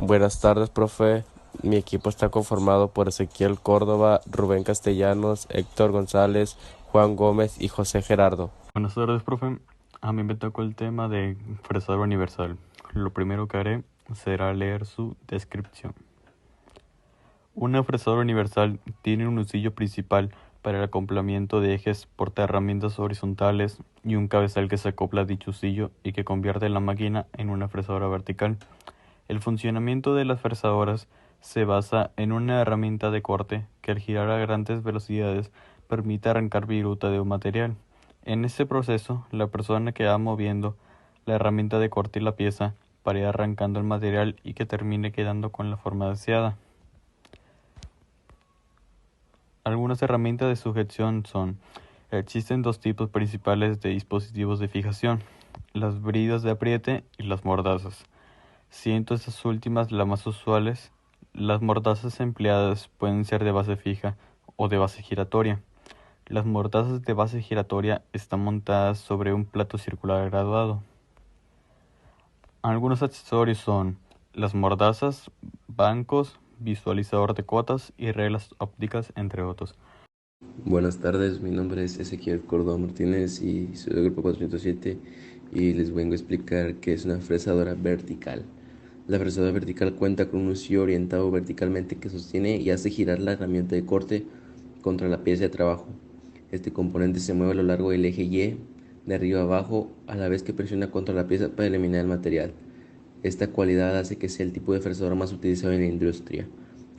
Buenas tardes, profe. Mi equipo está conformado por Ezequiel Córdoba, Rubén Castellanos, Héctor González, Juan Gómez y José Gerardo. Buenas tardes, profe. A mí me tocó el tema de fresadora universal. Lo primero que haré será leer su descripción. Una fresadora universal tiene un husillo principal para el acoplamiento de ejes portaherramientas horizontales y un cabezal que se acopla a dicho husillo y que convierte la máquina en una fresadora vertical. El funcionamiento de las fresadoras se basa en una herramienta de corte que al girar a grandes velocidades permite arrancar viruta de un material. En este proceso, la persona que va moviendo la herramienta de corte y la pieza para ir arrancando el material y que termine quedando con la forma deseada. Algunas herramientas de sujeción son: existen dos tipos principales de dispositivos de fijación: las bridas de apriete y las mordazas. Siendo estas últimas las más usuales, las mordazas empleadas pueden ser de base fija o de base giratoria. Las mordazas de base giratoria están montadas sobre un plato circular graduado. Algunos accesorios son las mordazas, bancos, visualizador de cuotas y reglas ópticas, entre otros. Buenas tardes, mi nombre es Ezequiel Córdoba Martínez y soy del grupo 407 y les vengo a explicar qué es una fresadora vertical. La fresadora vertical cuenta con un husillo orientado verticalmente que sostiene y hace girar la herramienta de corte contra la pieza de trabajo. Este componente se mueve a lo largo del eje Y, de arriba a abajo, a la vez que presiona contra la pieza para eliminar el material. Esta cualidad hace que sea el tipo de fresadora más utilizado en la industria.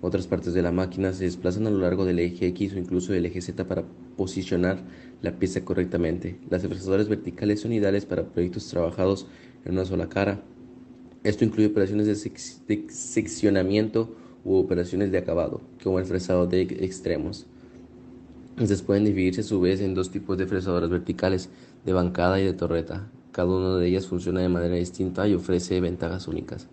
Otras partes de la máquina se desplazan a lo largo del eje X o incluso del eje Z para posicionar la pieza correctamente. Las fresadoras verticales son ideales para proyectos trabajados en una sola cara. Esto incluye operaciones de seccionamiento u operaciones de acabado, como el fresado de extremos. Estas pueden dividirse a su vez en dos tipos de fresadoras verticales, de bancada y de torreta. Cada una de ellas funciona de manera distinta y ofrece ventajas únicas.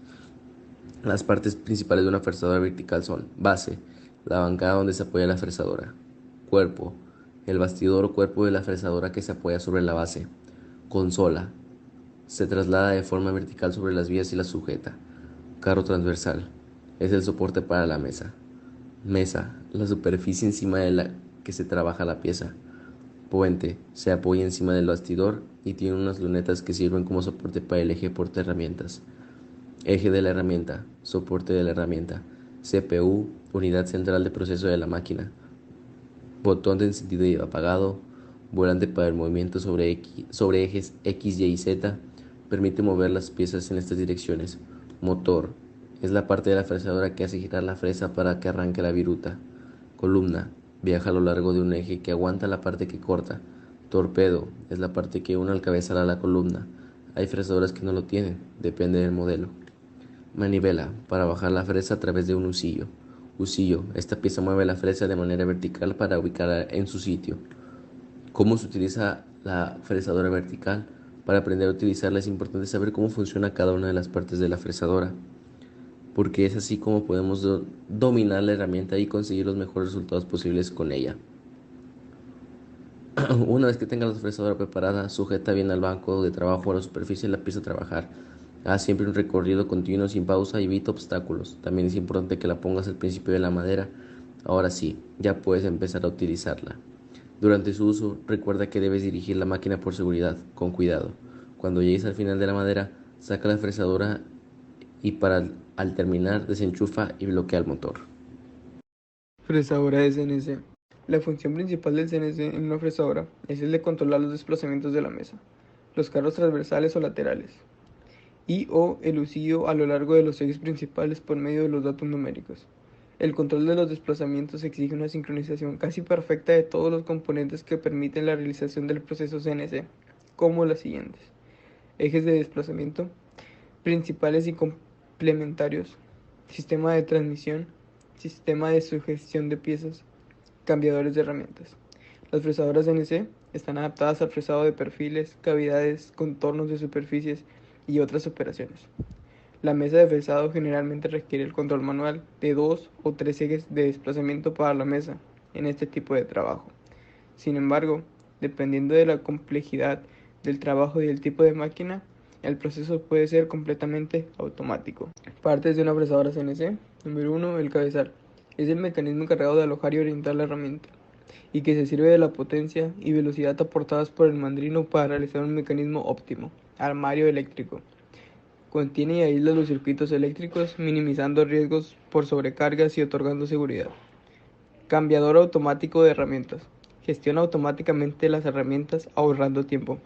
Las partes principales de una fresadora vertical son: base, la bancada donde se apoya la fresadora; cuerpo, el bastidor o cuerpo de la fresadora que se apoya sobre la base; consola, se traslada de forma vertical sobre las vías y la sujeta; carro transversal, es el soporte para la mesa; mesa, la superficie encima de la que se trabaja la pieza; puente, se apoya encima del bastidor y tiene unas lunetas que sirven como soporte para el eje portaherramientas; eje de la herramienta, soporte de la herramienta; CPU, unidad central de proceso de la máquina; botón de encendido y apagado; volante para el movimiento sobre ejes X, Y y Z, permite mover las piezas en estas direcciones; motor, es la parte de la fresadora que hace girar la fresa para que arranque la viruta; columna, viaja a lo largo de un eje que aguanta la parte que corta; torpedo, es la parte que une al cabezal a la columna. Hay fresadoras que no lo tienen, depende del modelo. Manivela, para bajar la fresa a través de un husillo. Husillo, esta pieza mueve la fresa de manera vertical para ubicarla en su sitio. ¿Cómo se utiliza la fresadora vertical? Para aprender a utilizarla es importante saber cómo funciona cada una de las partes de la fresadora, porque es así como podemos dominar la herramienta y conseguir los mejores resultados posibles con ella. Una vez que tenga la fresadora preparada, sujeta bien al banco de trabajo o a la superficie de la pieza a trabajar. Haz siempre un recorrido continuo sin pausa y evita obstáculos. También es importante que la pongas al principio de la madera. Ahora sí, ya puedes empezar a utilizarla. Durante su uso, recuerda que debes dirigir la máquina por seguridad, con cuidado. Cuando llegues al final de la madera, saca la fresadora y al terminar desenchufa y bloquea el motor. Fresadora de CNC. La función principal del CNC en una fresadora es el de controlar los desplazamientos de la mesa, los carros transversales o laterales, y o el husillo a lo largo de los ejes principales por medio de los datos numéricos. El control de los desplazamientos exige una sincronización casi perfecta de todos los componentes que permiten la realización del proceso CNC, como las siguientes: ejes de desplazamiento, principales y complementarios, sistema de transmisión, sistema de sujeción de piezas, cambiadores de herramientas. Las fresadoras CNC están adaptadas al fresado de perfiles, cavidades, contornos de superficies y otras operaciones. La mesa de fresado generalmente requiere el control manual de 2 o 3 ejes de desplazamiento para la mesa en este tipo de trabajo. Sin embargo, dependiendo de la complejidad del trabajo y del tipo de máquina, El proceso puede ser completamente automático. Partes de una fresadora CNC. Número 1. El cabezal. Es el mecanismo encargado de alojar y orientar la herramienta, y que se sirve de la potencia y velocidad aportadas por el mandrilo para realizar un mecanismo óptimo. Armario eléctrico. Contiene y aísla los circuitos eléctricos, minimizando riesgos por sobrecargas y otorgando seguridad. Cambiador automático de herramientas. Gestiona automáticamente las herramientas ahorrando tiempo.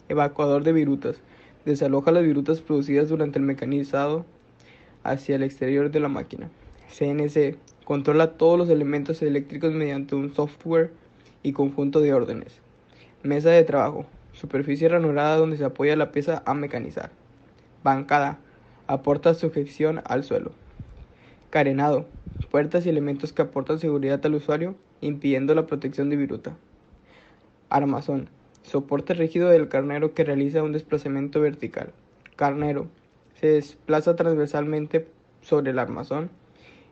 Evacuador de virutas. Desaloja las virutas producidas durante el mecanizado hacia el exterior de la máquina. CNC. Controla todos los elementos eléctricos mediante un software y conjunto de órdenes. Mesa de trabajo. Superficie ranurada donde se apoya la pieza a mecanizar. Bancada. Aporta sujeción al suelo. Carenado. Puertas y elementos que aportan seguridad al usuario, impidiendo la protección de viruta. Armazón. Soporte rígido del carnero que realiza un desplazamiento vertical. Carnero. Se desplaza transversalmente sobre el armazón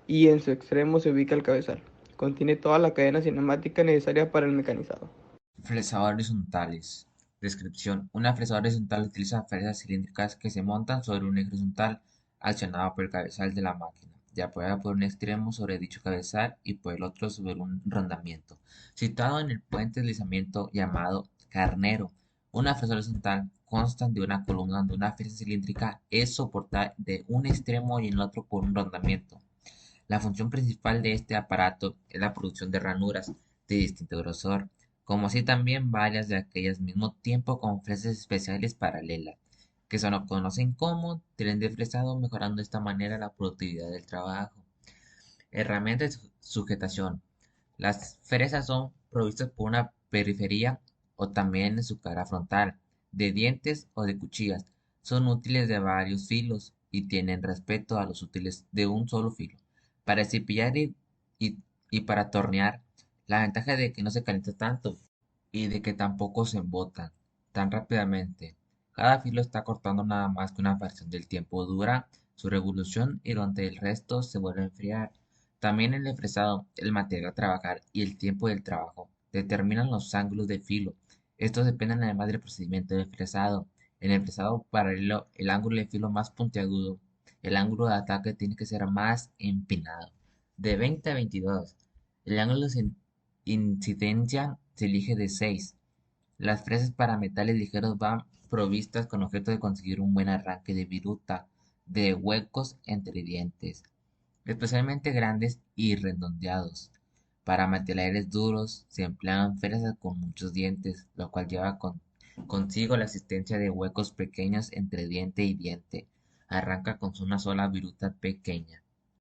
y en su extremo se ubica el cabezal. Contiene toda la cadena cinemática necesaria para el mecanizado. Fresadoras horizontales. Descripción. Una fresadora horizontal utiliza fresas cilíndricas que se montan sobre un eje horizontal accionado por el cabezal de la máquina, y apoyada por un extremo sobre dicho cabezal y por el otro sobre un rodamiento, situado en el puente de deslizamiento llamado carnero. Una fresadora horizontal consta de una columna donde una fresa cilíndrica es soportada de un extremo y en el otro por un rodamiento. La función principal de este aparato es la producción de ranuras de distinto grosor, como así también varias de aquellas al mismo tiempo con fresas especiales paralelas, que se conocen como tren de fresado, mejorando de esta manera la productividad del trabajo. Herramientas de sujetación. Las fresas son provistas por una periferia o también en su cara frontal, de dientes o de cuchillas. Son útiles de varios filos y tienen respecto a los útiles de un solo filo. Para cepillar y- y para tornear, la ventaja de que no se calienta tanto y de que tampoco se embotan tan rápidamente. Cada filo está cortando nada más que una fracción del tiempo dura su revolución y durante el resto se vuelve a enfriar. También el fresado, el material a trabajar y el tiempo del trabajo determinan los ángulos de filo. Estos dependen además del procedimiento de fresado. En el fresado paralelo, el ángulo de filo más puntiagudo, el ángulo de ataque tiene que ser más empinado. De 20 a 22, el ángulo de incidencia se elige de 6. Las fresas para metales ligeros van provistas con objeto de conseguir un buen arranque de viruta de huecos entre dientes, especialmente grandes y redondeados. Para materiales duros se emplean fresas con muchos dientes, lo cual lleva consigo la existencia de huecos pequeños entre diente y diente. Arranca con una sola viruta pequeña.